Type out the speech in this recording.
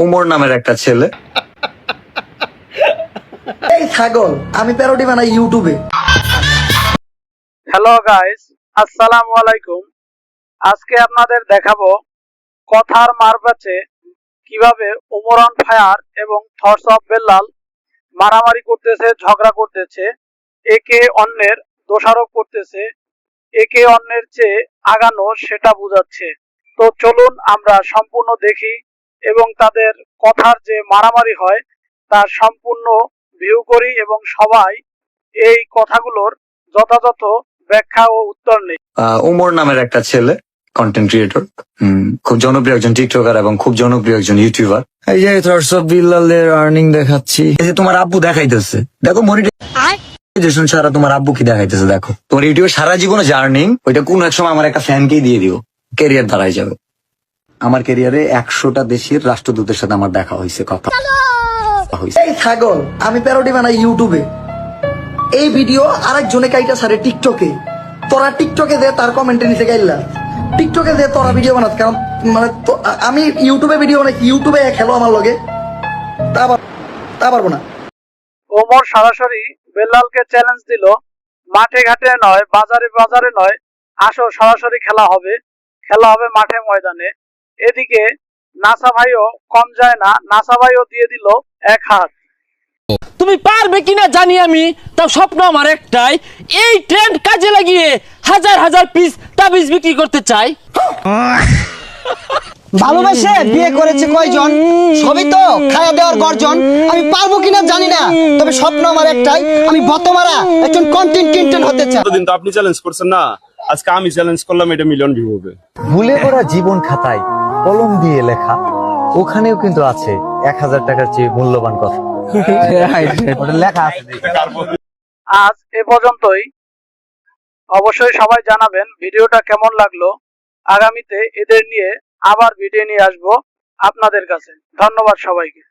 উমর নামের একটা ছেলে। এই ছাগল, আমি প্যারোডি বানাই ইউটিউবে। হ্যালো গাইস, আসসালামু আলাইকুম। আজকে আপনাদের দেখাবো কথার মারপ্যাচে কিভাবে উমর অন ফায়ার এবং থটস অফ বেল্লাল মারামারি করতেছে, ঝগড়া করতেছে, একে অন্যের দোষারোপ করতেছে, একে অন্যের চেয়ে আগানো সেটা বোঝাচ্ছে। তো চলুন আমরা সম্পূর্ণ দেখি এবং তাদের কথার যে মারামারি হয় তার সম্পূর্ণ ভিউ করি এবং সবাই এই কথাগুলোর যথাযথ ব্যাখ্যা ও উত্তর নেই। উমর নামের একটা ছেলে, কন্টেন্ট ক্রিয়েটর, খুব জনপ্রিয় একজন টিকটকার এবং খুব জনপ্রিয় একজন ইউটিউবার। এই যে থটস অফ বিল্লালের আর্নিং দেখাচ্ছি। এই যে তোমার আব্বু দেখাইতেছে, দেখো মনিটাইজেশন ছাড়া তোমার আব্বু কি দেখাইতেছে, দেখো তোমার ইউটিউবে সারা জীবনে যে আর্নিং, ওইটা কোন এক সময় আমার একটা ফ্যানকেই দিয়ে দিও, ক্যারিয়ার দাঁড়ায় যাবে। আমার ক্যারিয়ারে 100টা দেশের রাষ্ট্রদূতের সাথে আমার দেখা হয়েছে, কথা হয়েছে। এই ছাগল, আমি প্যারোডি বানাই ইউটিউবে। এই ভিডিও আরেকজনে কাইটা সারে টিকটকে। তোরা টিকটকে দে তার কমেন্টে নিচে গাইলা, টিকটকে দে তোরা ভিডিও বানাস। কারণ মানে আমি ইউটিউবে ভিডিও বানাই, ইউটিউবে খেলো আমার লগে, তা পারবো না। ওমর সরাসরি বেল্লালকে চ্যালেঞ্জ দিল, মাঠে ঘাটে নয়, বাজারে বাজারে নয়, আসো সরাসরি খেলা হবে মাঠে ময়দানে। এদিকে নাসা ভাইও কম যায় না, নাসা ভাইও দিয়ে দিল এক হাত। তুমি পারবে কিনা জানি আমি, তাও স্বপ্ন আমার একটাই, এই ট্রেন্ড কাজে লাগিয়ে হাজার হাজার পিস তাবিজ বিক্রি করতে চাই। ভালোবাসে বিয়ে করেছে কয়জন, সবই তো খায়া দেওয়ার গর্জন। আমি পারবো কিনা জানি না, তবে স্বপ্ন আমার একটাই, আমি বতমারা একজন কন্টেন্ট ক্রিয়েটর হতে চাই। দিন তো আপনি চ্যালেঞ্জ করছেন না, আজকে আমি চ্যালেঞ্জ করলাম, এটা মিলিয়ন ভিউ হবে। ভুলে পড়া জীবন খাতায় কলম দিয়ে লেখা, ওখানেও কিন্তু আছে 1000 টাকার চেয়ে মূল্যবান কথা। ওটা লেখা আছে। আজ এ পর্যন্তই। অবশ্যই সবাই জানাবেন ভিডিওটা কেমন লাগলো। আগামীতে এদের নিয়ে আবার ভিডিও নিয়ে আসবো আপনাদের কাছে। ধন্যবাদ সবাইকে।